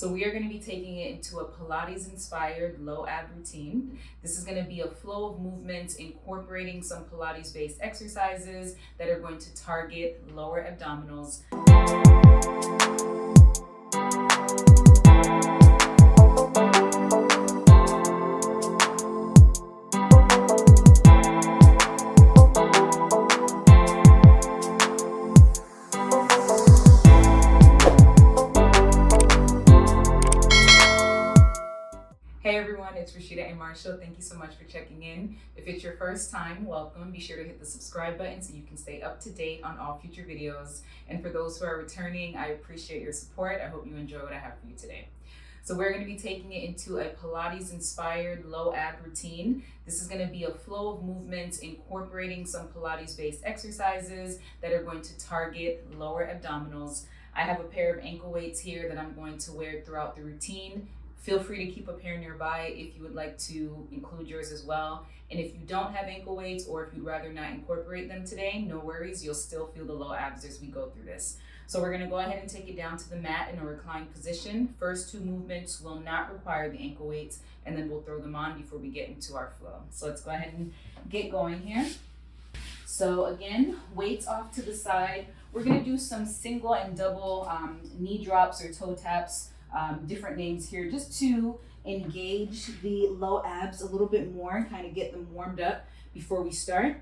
So we are going to be taking it into a Pilates inspired low ab routine. This is going to be a flow of movements incorporating some Pilates based exercises that are going to target lower abdominals. Hey everyone, it's Rashida and Marshall. Thank you so much for checking in. If it's your first time, welcome. Be sure to hit the subscribe button so you can stay up to date on all future videos. And for those who are returning, I appreciate your support. I hope you enjoy what I have for you today. So we're going to be taking it into a Pilates inspired low ab routine. This is going to be a flow of movements incorporating some Pilates based exercises that are going to target lower abdominals. I have a pair of ankle weights here that I'm going to wear throughout the routine. Feel free to keep a pair nearby if you would like to include yours as well. And if you don't have ankle weights or if you'd rather not incorporate them today, no worries, you'll still feel the low abs as we go through this. So we're gonna go ahead and take it down to the mat in a reclined position. First two movements will not require the ankle weights, and then we'll throw them on before we get into our flow. So let's go ahead and get going here. So again, weights off to the side. We're gonna do some single and double knee drops or toe taps. Different names here, just to engage the low abs a little bit more, kind of get them warmed up before we start,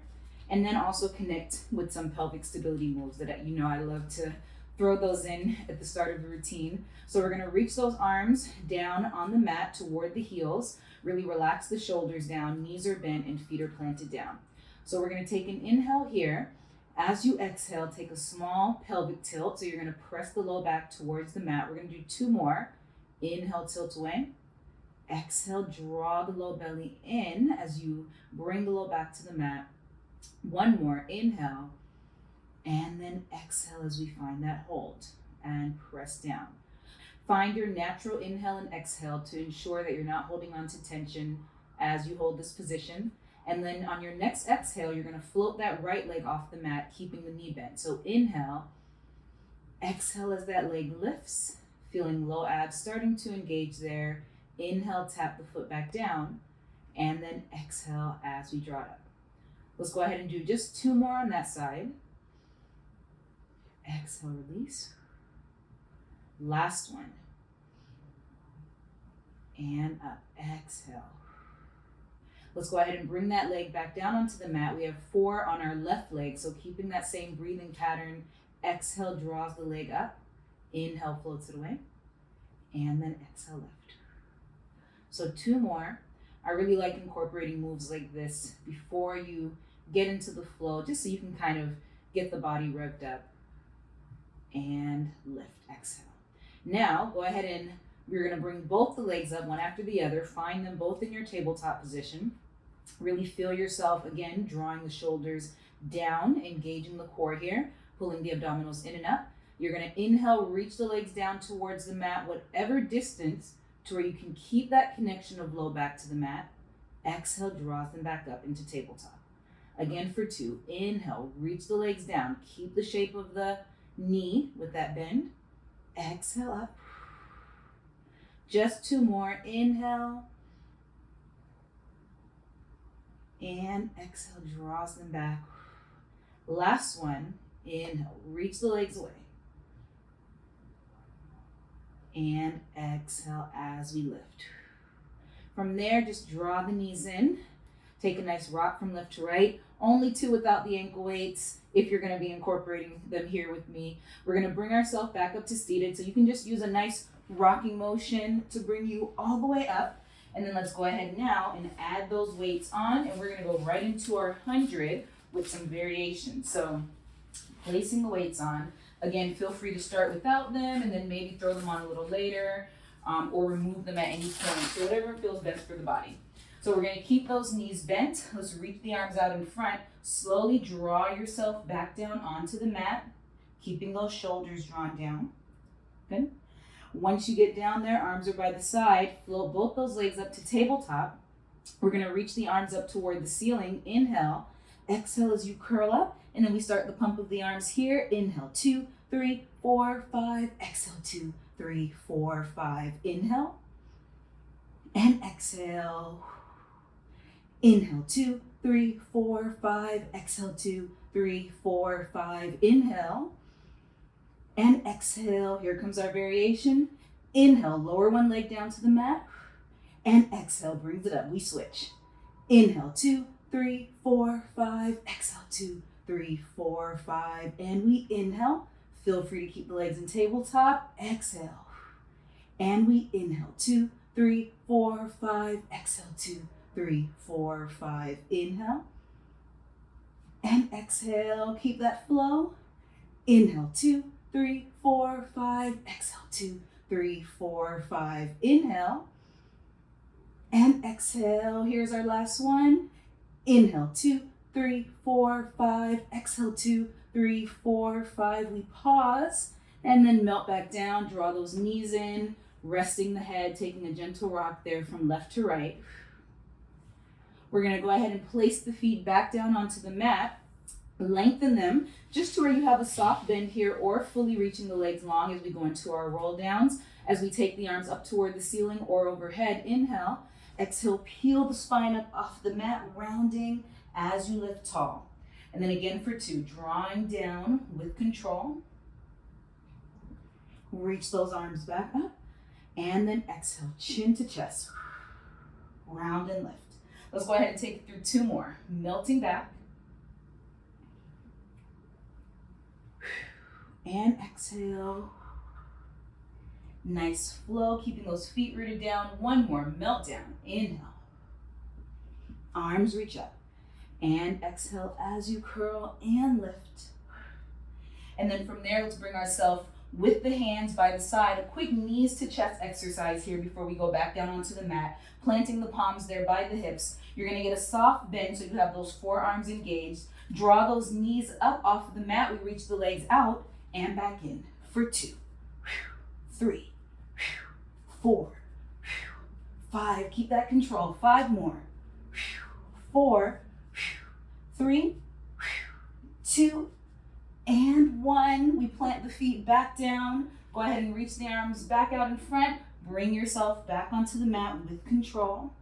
and then also connect with some pelvic stability moves that I love to throw those in at the start of the routine. So we're going to reach those arms down on the mat toward the heels, really relax the shoulders down, knees are bent and feet are planted down. So we're going to take an inhale here. As you exhale, take a small pelvic tilt. So you're going to press the low back towards the mat. We're going to do two more. Inhale, tilt away. Exhale, draw the low belly in as you bring the low back to the mat. One more. Inhale. And then exhale as we find that hold and press down. Find your natural inhale and exhale to ensure that you're not holding on to tension as you hold this position. And then on your next exhale, you're going to float that right leg off the mat, keeping the knee bent. So inhale, exhale as that leg lifts, feeling low abs starting to engage there. Inhale, tap the foot back down, and then exhale as we draw it up. Let's go ahead and do just two more on that side. Exhale, release. Last one. And up, exhale. Let's go ahead and bring that leg back down onto the mat. We have four on our left leg, so keeping that same breathing pattern. Exhale, draws the leg up. Inhale, floats it away. And then exhale, lift. So two more. I really like incorporating moves like this before you get into the flow, just so you can kind of get the body revved up. And lift, exhale. Now, go ahead and we're going to bring both the legs up one after the other. Find them both in your tabletop position. Really feel yourself, again, drawing the shoulders down, engaging the core here, pulling the abdominals in and up. You're going to inhale, reach the legs down towards the mat, whatever distance to where you can keep that connection of low back to the mat. Exhale, draws them back up into tabletop. Again for two. Inhale, reach the legs down. Keep the shape of the knee with that bend. Exhale up. Just two more. Inhale. And exhale, draws them back. Last one. Inhale, reach the legs away. And exhale as we lift. From there, just draw the knees in. Take a nice rock from left to right. Only two without the ankle weights if you're going to be incorporating them here with me. We're going to bring ourselves back up to seated. So you can just use a nice rocking motion to bring you all the way up. And then let's go ahead now and add those weights on. And we're going to go right into our 100 with some variation. So placing the weights on. Again, feel free to start without them and then maybe throw them on a little later or remove them at any point. So whatever feels best for the body. So we're going to keep those knees bent. Let's reach the arms out in front. Slowly draw yourself back down onto the mat, keeping those shoulders drawn down. Good. Once you get down there, arms are by the side. Float both those legs up to tabletop. We're going to reach the arms up toward the ceiling. Inhale. Exhale as you curl up. And then we start the pump of the arms here. Inhale, 2, 3, 4, 5. Exhale, 2, 3, 4, 5. Inhale and exhale. Inhale, 2, 3, 4, 5. Exhale, 2, 3, 4, 5. Inhale and exhale. Here comes our variation. Inhale, lower one leg down to the mat, and exhale, brings it up. We switch. Inhale, 2, 3, 4, 5. Exhale, 2, 3, 4, 5. And we inhale. Feel free to keep the legs in tabletop. Exhale. And we inhale, 2, 3, 4, 5. Exhale, 2, 3, 4, 5. Inhale and exhale. Keep that flow. Inhale, 2, 3, 4, 5. Exhale, 2, 3, 4, 5. Inhale and exhale. Here's our last one. Inhale, 2, 3, 4, 5. Exhale, 2, 3, 4, 5. We pause and then melt back down. Draw those knees in, resting the head, taking a gentle rock there from left to right. We're going to go ahead and place the feet back down onto the mat. Lengthen them just to where you have a soft bend here, or fully reaching the legs long as we go into our roll downs. As we take the arms up toward the ceiling or overhead, inhale. Exhale, peel the spine up off the mat, rounding as you lift tall. And then again for 2, drawing down with control. Reach those arms back up. And then exhale, chin to chest. Round and lift. Let's go ahead and take it through 2 more. Melting back. And exhale. Nice flow, keeping those feet rooted down. 1 more, melt down. Inhale. Arms reach up. And exhale as you curl and lift. And then from there, let's bring ourselves with the hands by the side. A quick knees to chest exercise here before we go back down onto the mat. Planting the palms there by the hips. You're going to get a soft bend so you have those forearms engaged. Draw those knees up off of the mat. We reach the legs out and back in for 2, 3, 4, 5. Keep that control. 5 more. 4, 3, 2, and 1. We plant the feet back down. Go ahead and reach the arms back out in front. Bring yourself back onto the mat with control.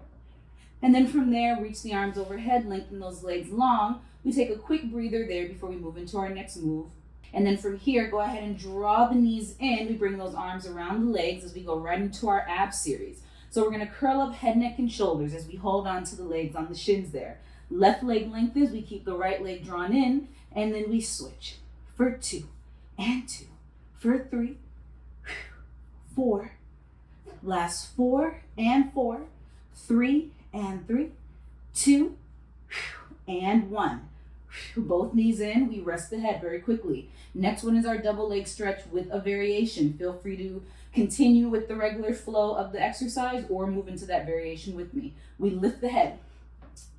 And then from there, reach the arms overhead, lengthen those legs long. We take a quick breather there before we move into our next move. And then from here, go ahead and draw the knees in. We bring those arms around the legs as we go right into our ab series. So we're going to curl up head, neck, and shoulders as we hold on to the legs on the shins there. Left leg lengthens, we keep the right leg drawn in, and then we switch for 2 and 2, for 3, 4, last 4 and 4, 3 and 3, 2 and 1. Both knees in, we rest the head very quickly. Next one is our double leg stretch with a variation. Feel free to continue with the regular flow of the exercise or move into that variation with me. We lift the head.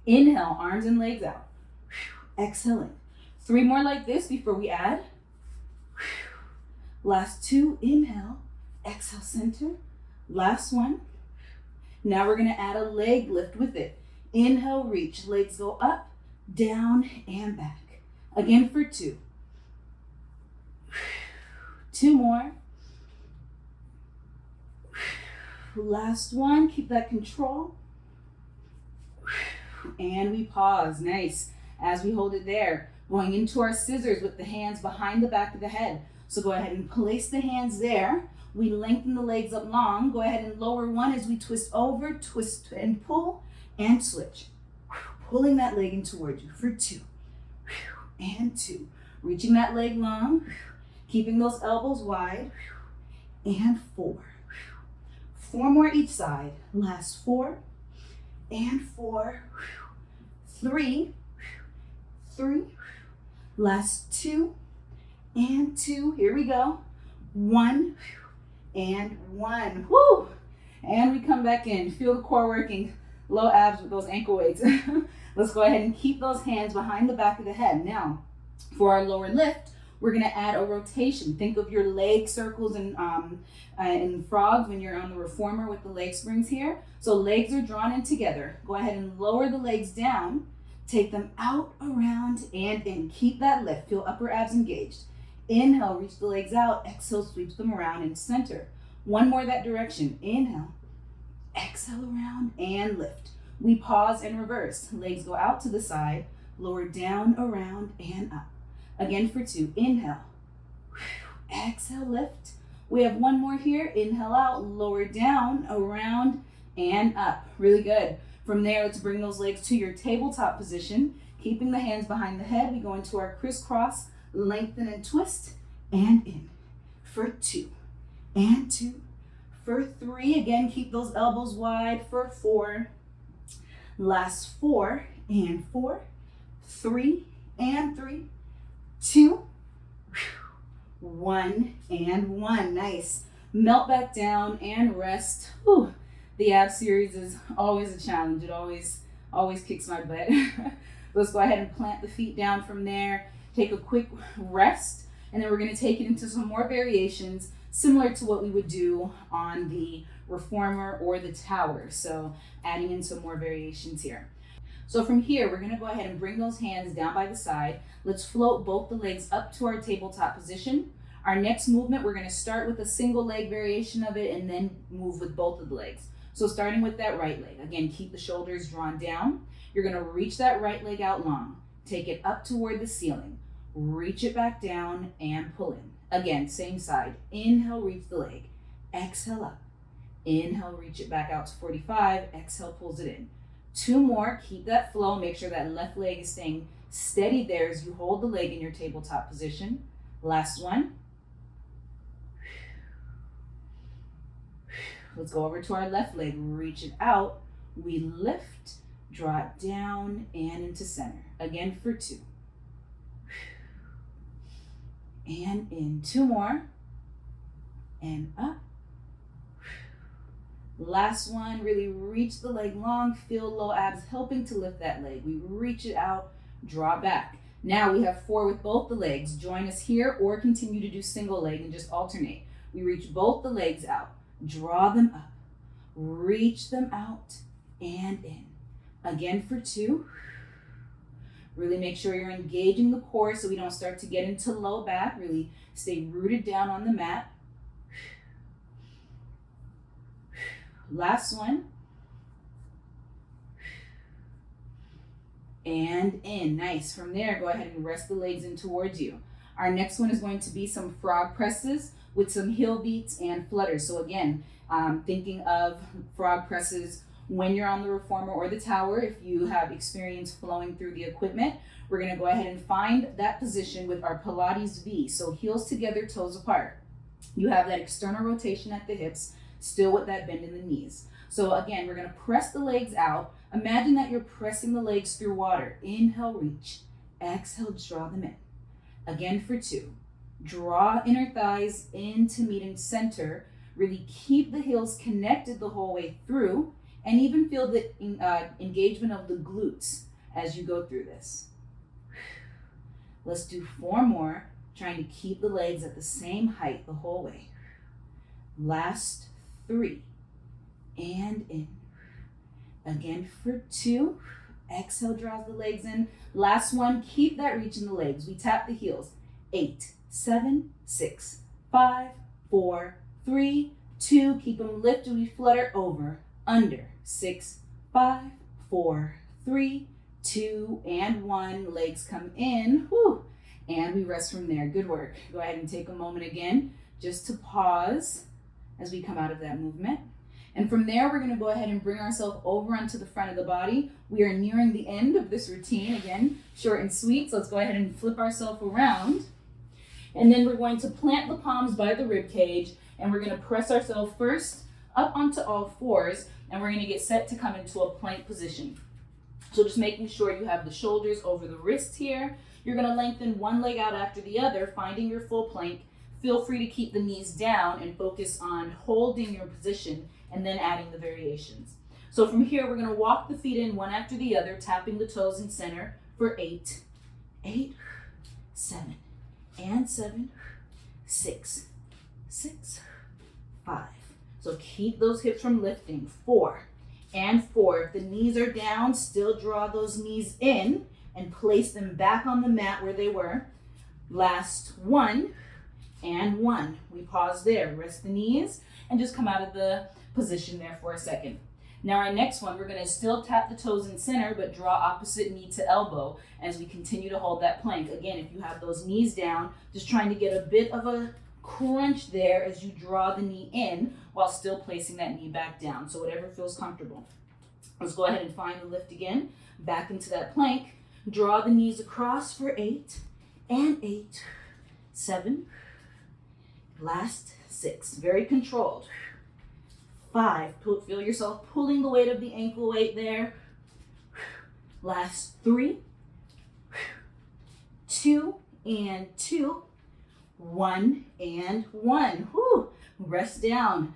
Inhale, arms and legs out. Exhaling. 3 more like this before we add. Last 2, inhale, exhale, center. Last one. Now we're going to add a leg lift with it. Inhale, reach, legs go up, down, and back. Again for 2. 2 more. Last one, keep that control. And we pause, nice. As we hold it there, going into our scissors with the hands behind the back of the head. So go ahead and place the hands there. We lengthen the legs up long. Go ahead and lower one as we twist over, twist and pull, and switch. Pulling that leg in towards you for 2, and 2. Reaching that leg long, keeping those elbows wide, and 4. 4 more each side. Last 4, and 4, 3, 3, last 2, and 2. Here we go. 1, and 1. Woo! And we come back in. Feel the core working. Low abs with those ankle weights. Let's go ahead and keep those hands behind the back of the head. Now, for our lower lift, we're going to add a rotation. Think of your leg circles and frogs when you're on the reformer with the leg springs here. So legs are drawn in together. Go ahead and lower the legs down. Take them out, around, and in. Keep that lift. Feel upper abs engaged. Inhale, reach the legs out. Exhale, sweeps them around and center. One more that direction. Inhale, exhale around and lift. We pause and reverse. Legs go out to the side, lower down, around, and up. Again for 2. Inhale, exhale, lift. We have one more here. Inhale out, lower down, around, and up. Really good. From there, let's bring those legs to your tabletop position. Keeping the hands behind the head, we go into our crisscross, lengthen and twist, and in. For 2, and 2. For 3, again, keep those elbows wide. For 4, last 4, and 4, 3, and 3, 2, 1, and 1. Nice. Melt back down and rest. Whew. The ab series is always a challenge. It always kicks my butt. Let's go ahead and plant the feet down from there. Take a quick rest, and then we're going to take it into some more variations similar to what we would do on the reformer or the tower. So adding in some more variations here. So from here, we're going to go ahead and bring those hands down by the side. Let's float both the legs up to our tabletop position. Our next movement, we're going to start with a single leg variation of it and then move with both of the legs. So starting with that right leg, again, keep the shoulders drawn down. You're going to reach that right leg out long. Take it up toward the ceiling. Reach it back down and pull in. Again, same side. Inhale, reach the leg. Exhale up. Inhale, reach it back out to 45. Exhale, pulls it in. 2 more. Keep that flow. Make sure that left leg is staying steady there as you hold the leg in your tabletop position. Last one. Let's go over to our left leg. Reach it out. We lift, draw it down and into center. Again for 2. And in. 2 more. And up. Last one. Really reach the leg long. Feel low abs helping to lift that leg. We reach it out, draw back. Now we have 4 with both the legs. Join us here or continue to do single leg and just alternate. We reach both the legs out. Draw them up, reach them out and in. Again for 2. Really make sure you're engaging the core so we don't start to get into low back. Really stay rooted down on the mat. Last one. And in. Nice. From there, go ahead and rest the legs in towards you. Our next one is going to be some frog presses with some heel beats and flutters. So again, thinking of frog presses when you're on the reformer or the tower, if you have experience flowing through the equipment, we're gonna go ahead and find that position with our Pilates V. So heels together, toes apart. You have that external rotation at the hips, still with that bend in the knees. So again, we're gonna press the legs out. Imagine that you're pressing the legs through water. Inhale, reach. Exhale, draw them in. Again for 2. Draw inner thighs into meeting center. Really keep the heels connected the whole way through and even feel the engagement of the glutes as you go through this. Let's do 4 more, trying to keep the legs at the same height the whole way. Last 3. And in. Again for 2. Exhale, draws the legs in. Last one, keep that reach in the legs. We tap the heels. 8, 7, 6, 5, 4, 3, 2. Keep them lifted. We flutter over, under. 6, 5, 4, 3, 2, and 1. Legs come in. Whew. And we rest from there. Good work. Go ahead and take a moment again just to pause as we come out of that movement. And from there, we're going to go ahead and bring ourselves over onto the front of the body. We are nearing the end of this routine. Again, short and sweet. So let's go ahead and flip ourselves around. And then we're going to plant the palms by the rib cage. And we're going to press ourselves first up onto all fours. And we're going to get set to come into a plank position. So just making sure you have the shoulders over the wrists here. You're going to lengthen one leg out after the other, finding your full plank. Feel free to keep the knees down and focus on holding your position and then adding the variations. So from here, we're going to walk the feet in one after the other, tapping the toes in center for 8, 8, 7, and 7, 6, 6, 5. So keep those hips from lifting. 4 and 4. If the knees are down, still draw those knees in and place them back on the mat where they were. Last 1 and 1. We pause there. Rest the knees and just come out of the position there for a second. Now our next one, we're gonna still tap the toes in center, but draw opposite knee to elbow as we continue to hold that plank. Again, if you have those knees down, just trying to get a bit of a crunch there as you draw the knee in while still placing that knee back down. So whatever feels comfortable. Let's go ahead and find the lift again. Back into that plank. Draw the knees across for 8 and 8, 7, last 6. Very controlled. 5, feel yourself pulling the weight of the ankle weight there. Last 3, 2 and 2, 1 and 1. Whew. Rest down.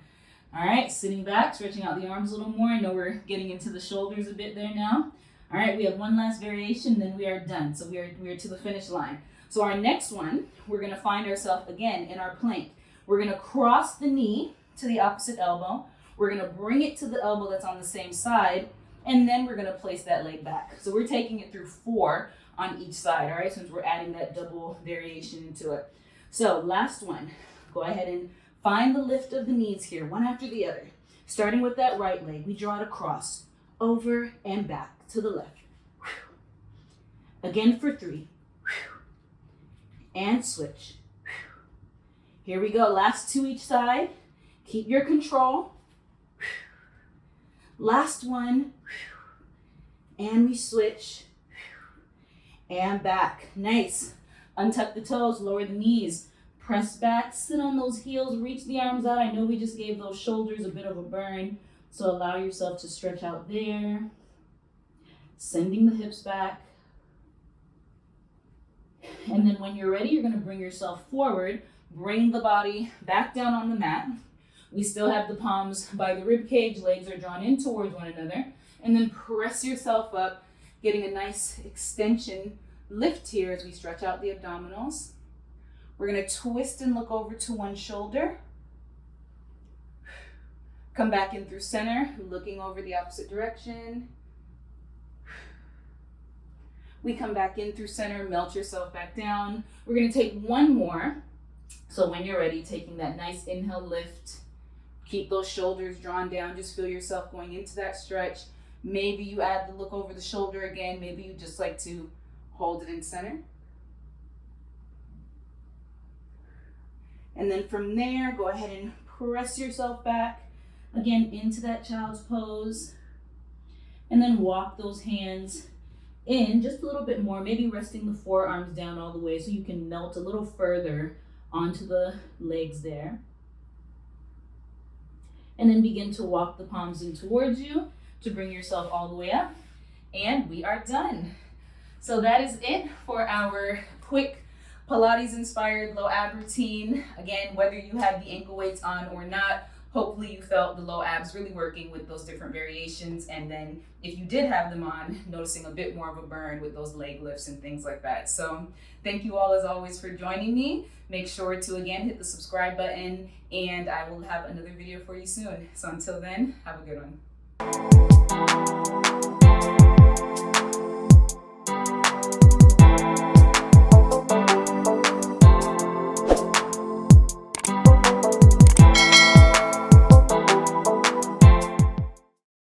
All right, sitting back, stretching out the arms a little more. I know we're getting into the shoulders a bit there now. All right, we have one last variation, then we are done. So we are to the finish line. So our next one, we're gonna find ourselves again in our plank. We're gonna cross the knee to the opposite elbow. We're gonna bring it to the elbow that's on the same side, and then we're gonna place that leg back. So we're taking it through 4 on each side, all right, since we're adding that double variation into it. So last one, go ahead and find the lift of the knees here, one after the other. Starting with that right leg, we draw it across, over and back to the left. Again for 3, and switch. Here we go, last 2 each side. Keep your control. Last one, and we switch, and back. Nice. Untuck the toes, lower the knees, press back, sit on those heels, reach the arms out. I know we just gave those shoulders a bit of a burn, so allow yourself to stretch out there. Sending the hips back. And then when you're ready, you're gonna bring yourself forward, bring the body back down on the mat. We still have the palms by the rib cage, legs are drawn in towards one another, and then press yourself up, getting a nice extension lift here as we stretch out the abdominals. We're gonna twist and look over to one shoulder. Come back in through center, looking over the opposite direction. We come back in through center, melt yourself back down. We're gonna take one more. So when you're ready, taking that nice inhale lift, keep those shoulders drawn down, just feel yourself going into that stretch. Maybe you add the look over the shoulder again. Maybe you just like to hold it in center. And then from there, go ahead and press yourself back, again, into that child's pose. And then walk those hands in just a little bit more, maybe resting the forearms down all the way so you can melt a little further onto the legs there. And then begin to walk the palms in towards you to bring yourself all the way up. And we are done. So that is it for our quick Pilates inspired low ab routine. Again, whether you had the ankle weights on or not, hopefully you felt the low abs really working with those different variations. And then if you did have them on, noticing a bit more of a burn with those leg lifts and things like that. So thank you all as always for joining me. Make sure to again hit the subscribe button, and I will have another video for you soon. So until then, have a good one.